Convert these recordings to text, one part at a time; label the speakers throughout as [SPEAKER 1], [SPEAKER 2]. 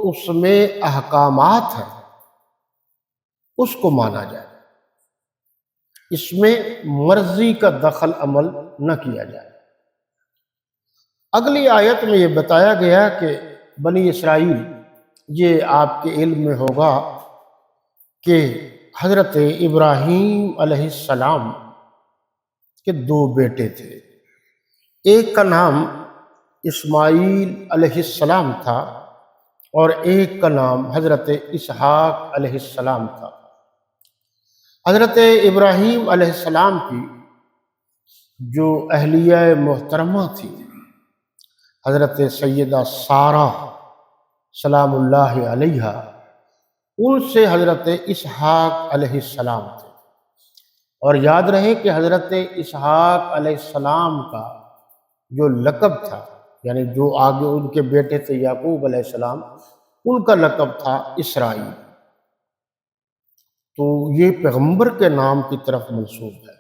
[SPEAKER 1] اس میں احکامات ہیں اس کو مانا جائے، اس میں مرضی کا دخل عمل نہ کیا جائے۔ اگلی آیت میں یہ بتایا گیا کہ بنی اسرائیل، یہ آپ کے علم میں ہوگا کہ حضرت ابراہیم علیہ السلام کے دو بیٹے تھے، ایک کا نام اسماعیل علیہ السلام تھا اور ایک کا نام حضرت اسحاق علیہ السلام تھا۔ حضرت ابراہیم علیہ السلام کی جو اہلیہ محترمہ تھی حضرت سیدہ سارہ سلام اللہ علیہا، ان سے حضرت اسحاق علیہ السلام تھے۔ اور یاد رہے کہ حضرت اسحاق علیہ السلام کا جو لقب تھا، یعنی جو آگے ان کے بیٹے تھے یعقوب علیہ السلام، ان کا لقب تھا اسرائیل، تو یہ پیغمبر کے نام کی طرف منسوب ہے۔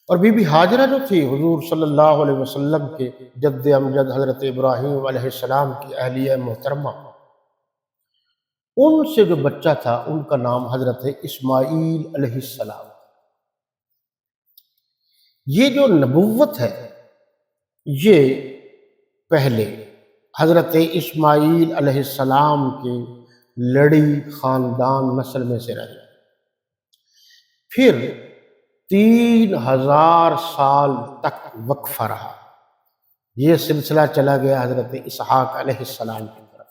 [SPEAKER 1] اور بی بی ہاجرہ جو تھی حضور صلی اللہ علیہ وسلم کے جد امجد حضرت ابراہیم علیہ السلام کی اہلیہ محترمہ، ان سے جو بچہ تھا ان کا نام حضرت اسماعیل علیہ السلام۔ یہ جو نبوت ہے یہ پہلے حضرت اسماعیل علیہ السلام کے لڑی خاندان نسل میں سے رہی، پھر 3000 سال تک وقفہ رہا، یہ سلسلہ چلا گیا حضرت اسحاق علیہ السلام کی طرف،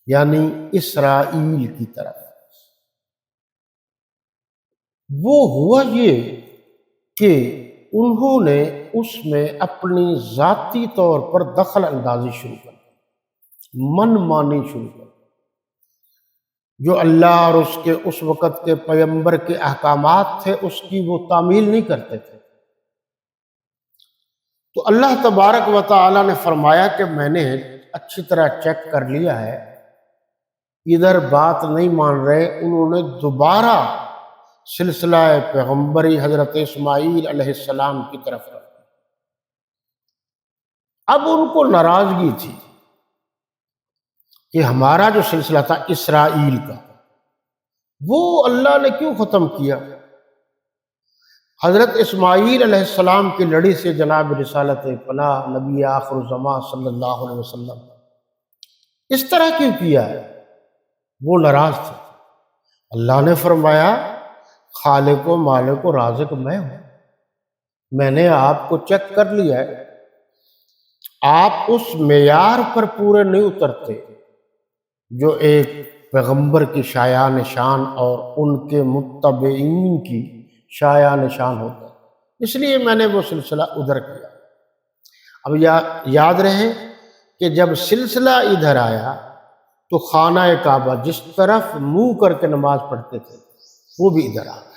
[SPEAKER 1] یعنی اسرائیل کی طرف۔ وہ ہوا یہ کہ انہوں نے اس میں اپنی ذاتی طور پر دخل اندازی شروع کر دی، من مانی شروع کر دی، جو اللہ اور اس کے اس وقت کے پیغمبر کے احکامات تھے اس کی وہ تعمیل نہیں کرتے تھے۔ تو اللہ تبارک و تعالی نے فرمایا کہ میں نے اچھی طرح چیک کر لیا ہے، ادھر بات نہیں مان رہے، انہوں نے دوبارہ سلسلہ پیغمبری حضرت اسماعیل علیہ السلام کی طرف رکھ۔ اب ان کو ناراضگی تھی کہ ہمارا جو سلسلہ تھا اسرائیل کا، وہ اللہ نے کیوں ختم کیا؟ حضرت اسماعیل علیہ السلام کی لڑی سے جناب رسالت پناہ نبی آخر الزمان صلی اللہ علیہ وسلم اس طرح کیوں کیا ہے؟ وہ ناراض تھے۔ اللہ نے فرمایا خالق و مالک و رازق میں ہوں، میں نے آپ کو چیک کر لیا ہے، آپ اس معیار پر پورے نہیں اترتے جو ایک پیغمبر کی شایع نشان اور ان کے متبعین کی شایع نشان ہوتا ہے، اس لیے میں نے وہ سلسلہ ادھر کیا۔ اب یاد رہے کہ جب سلسلہ ادھر آیا تو خانہ کعبہ جس طرف منہ کر کے نماز پڑھتے تھے وہ بھی ادھر آ گیا،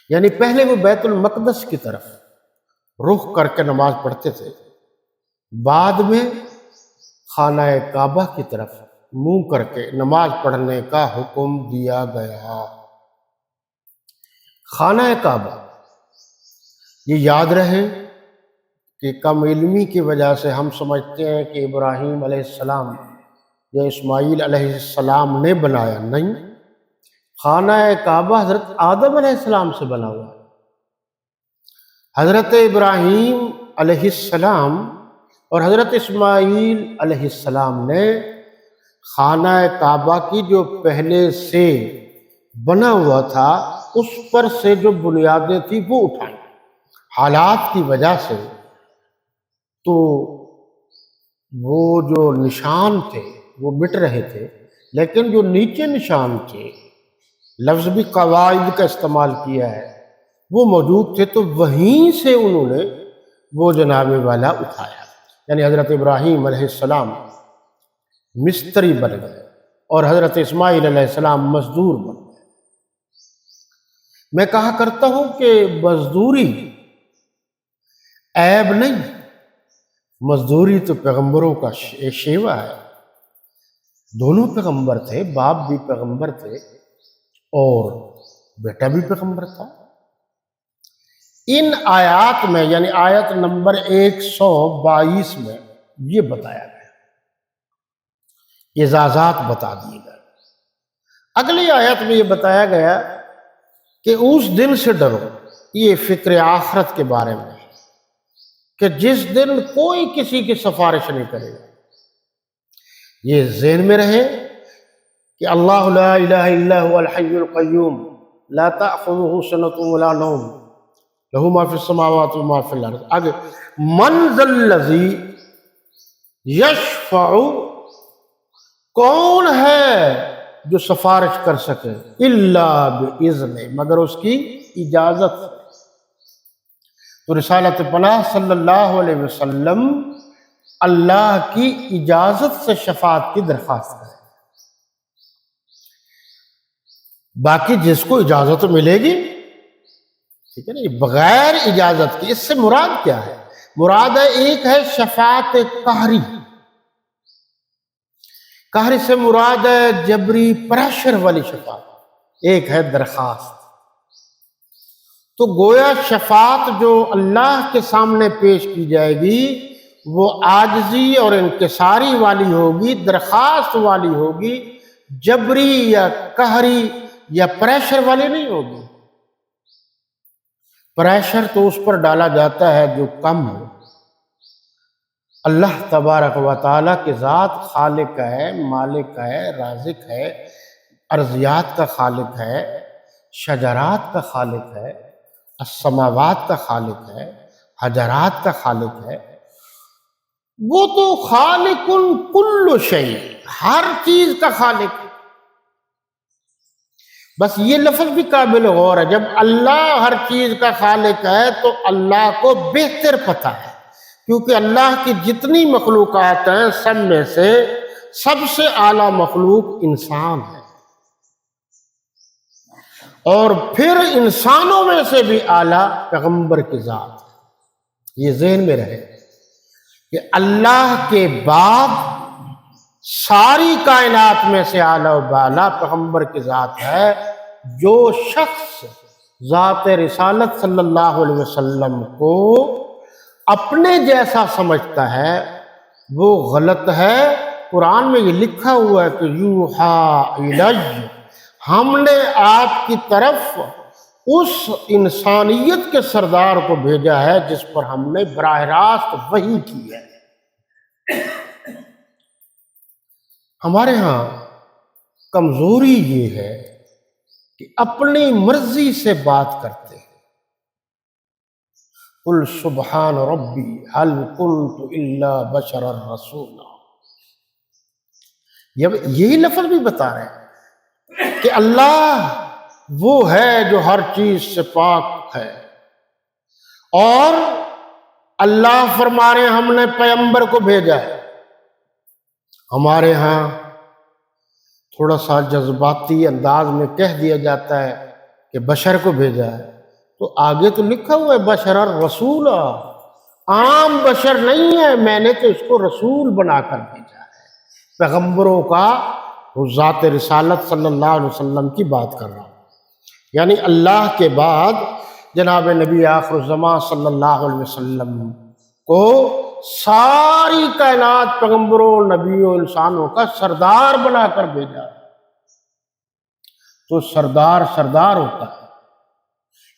[SPEAKER 1] یعنی پہلے وہ بیت المقدس کی طرف رخ کر کے نماز پڑھتے تھے، بعد میں خانہ کعبہ کی طرف منہ کر کے نماز پڑھنے کا حکم دیا گیا۔ خانہ کعبہ، یہ یاد رہے کہ کم علمی کی وجہ سے ہم سمجھتے ہیں کہ ابراہیم علیہ السلام یا اسماعیل علیہ السلام نے بنایا، نہیں، خانہ کعبہ حضرت آدم علیہ السلام سے بنا ہوا ہے۔ حضرت ابراہیم علیہ السلام اور حضرت اسماعیل علیہ السلام نے خانہ کعبہ کی جو پہلے سے بنا ہوا تھا اس پر سے جو بنیادیں تھیں وہ اٹھائیں، حالات کی وجہ سے تو وہ جو نشان تھے وہ مٹ رہے تھے، لیکن جو نیچے نشان تھے، لفظ بھی قواعد کا استعمال کیا ہے، وہ موجود تھے، تو وہیں سے انہوں نے وہ جناب والا اٹھایا، یعنی حضرت ابراہیم علیہ السلام مستری بن گئے اور حضرت اسماعیل علیہ السلام مزدور بن گئے۔ میں کہا کرتا ہوں کہ مزدوری عیب نہیں، مزدوری تو پیغمبروں کا شیوا ہے، دونوں پیغمبر تھے، باپ بھی پیغمبر تھے اور بیٹا بھی پیغمبر تھا۔ ان آیات میں یعنی آیت نمبر 122 میں یہ بتایا گیا، اعزازات بتا دیے گئے۔ اگلی آیت میں یہ بتایا گیا کہ اس دن سے ڈرو، یہ فکر آخرت کے بارے میں، کہ جس دن کوئی کسی کی سفارش نہیں کرے گا۔ یہ ذہن میں رہے کہ اللہ لا الہ الا هو الحی القیوم لا تأخذه سنۃ ولا نوم لہ ما فی السماوات وما فی الارض۔ آگے من ذا الذی یشفع، کون ہے جو سفارش کر سکے، الا باذن، مگر اس کی اجازت۔ تو رسالت پناہ صلی اللہ علیہ وسلم اللہ کی اجازت سے شفاعت کی درخواست کرے، باقی جس کو اجازت ملے گی، ٹھیک ہے نا، یہ بغیر اجازت کی، اس سے مراد کیا ہے؟ مراد ہے ایک ہے شفاعت قہری، قہر سے مراد ہے جبری پریشر والی شفاعت، ایک ہے درخواست۔ تو گویا شفاعت جو اللہ کے سامنے پیش کی جائے گی وہ عاجزی اور انکساری والی ہوگی، درخواست والی ہوگی، جبری یا قہری یا پریشر والی نہیں ہوگی۔ پریشر تو اس پر ڈالا جاتا ہے جو کم ہو۔ اللہ تبارک و تعالیٰ کی ذات خالق ہے، مالک ہے، رازق ہے، ارضیات کا خالق ہے، شجرات کا خالق ہے، السماوات کا خالق ہے، حجرات کا خالق ہے۔ وہ تو خالق کل شیء، ہر چیز کا خالق ہے۔ بس یہ لفظ بھی قابل غور ہے، جب اللہ ہر چیز کا خالق ہے تو اللہ کو بہتر پتہ ہے، کیونکہ اللہ کی جتنی مخلوقات ہیں سب میں سے سب سے اعلیٰ مخلوق انسان ہے، اور پھر انسانوں میں سے بھی اعلیٰ پیغمبر کی ذات ہے۔ یہ ذہن میں رہے کہ اللہ کے بعد ساری کائنات میں سے اعلیٰ و بالا پیغمبر کی ذات ہے۔ جو شخص ذات رسالت صلی اللہ علیہ وسلم کو اپنے جیسا سمجھتا ہے وہ غلط ہے۔ قرآن میں یہ لکھا ہوا ہے کہ یوحیٰ الی، ہم نے آپ کی طرف اس انسانیت کے سردار کو بھیجا ہے جس پر ہم نے براہ راست وحی کی ہے۔ ہمارے ہاں کمزوری یہ ہے کہ اپنی مرضی سے بات کرتے ہیں۔ قل سبحان ربی هل كنت الا بشرا رسولا، یہی لفظ بھی بتا رہے ہیں کہ اللہ وہ ہے جو ہر چیز سے پاک ہے، اور اللہ فرما رہے ہیں ہم نے پیغمبر کو بھیجا ہے۔ ہمارے ہاں تھوڑا سا جذباتی انداز میں کہہ دیا جاتا ہے کہ بشر کو بھیجا ہے، تو آگے تو لکھا ہوا ہے بشر الرسول، عام بشر نہیں ہے، میں نے تو اس کو رسول بنا کر بھیجا ہے۔ پیغمبروں کا ذات رسالت صلی اللہ علیہ وسلم کی بات کر رہا ہوں، یعنی اللہ کے بعد جناب نبی آخر الزمان صلی اللہ علیہ وسلم کو ساری کائنات پیغمبروں، نبیوں، انسانوں کا سردار بنا کر بھیجا۔ تو سردار سردار ہوتا ہے۔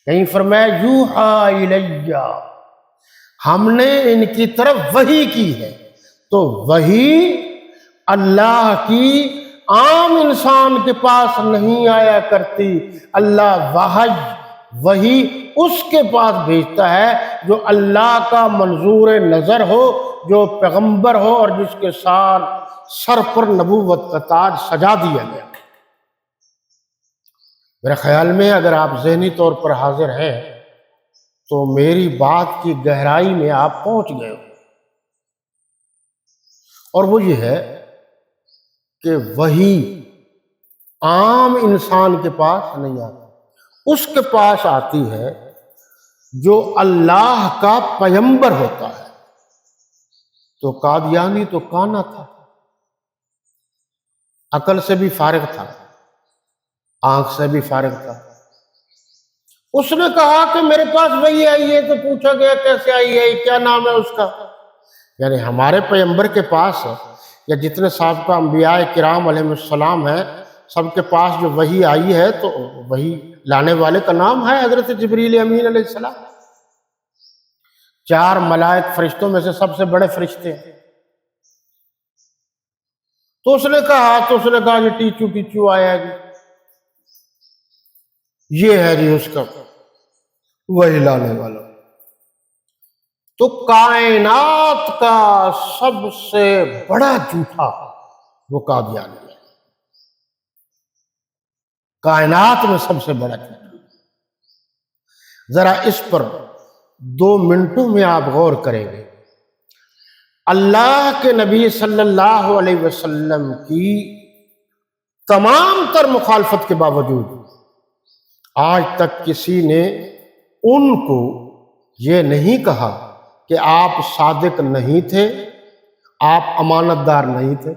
[SPEAKER 1] کہیں فرمایا یوحیٰ الی، ہم نے ان کی طرف وحی کی ہے۔ تو وحی اللہ کی عام انسان کے پاس نہیں آیا کرتی، اللہ وحی اس کے پاس بھیجتا ہے جو اللہ کا منظور نظر ہو، جو پیغمبر ہو، اور جس کے سر پر نبوت کا تاج سجا دیا گیا۔ میرے خیال میں اگر آپ ذہنی طور پر حاضر ہیں تو میری بات کی گہرائی میں آپ پہنچ گئے ہو، اور وہ یہ ہے کہ وحی عام انسان کے پاس نہیں آتی، اس کے پاس آتی ہے جو اللہ کا پیغمبر ہوتا ہے۔ تو قادیانی تو کانا تھا، عقل سے بھی فارغ تھا، آنکھ سے بھی فارغ تھا۔ اس نے کہا کہ میرے پاس وحی آئی ہے، تو پوچھا گیا کیسے آئی ہے، کیا نام ہے اس کا؟ یعنی ہمارے پیغمبر کے پاس یا جتنے سابقہ انبیاء کرام علیہ السلام ہیں سب کے پاس جو وحی آئی ہے تو وحی لانے والے کا نام ہے حضرت جبریل امین علیہ السلام۔ 4 ملائک فرشتوں میں سے سب سے بڑے فرشتے ہیں۔ تو اس نے کہا جی ٹیچو آیا جی، یہ ہے جی اس کا وحی لانے والا۔ تو کائنات کا سب سے بڑا جھوٹا وہ قادیانی ہے، کائنات میں سب سے بڑا جھوٹا۔ ذرا اس پر 2 منٹوں میں آپ غور کریں گے۔ اللہ کے نبی صلی اللہ علیہ وسلم کی تمام تر مخالفت کے باوجود آج تک کسی نے ان کو یہ نہیں کہا کہ آپ صادق نہیں تھے، آپ امانت دار نہیں تھے۔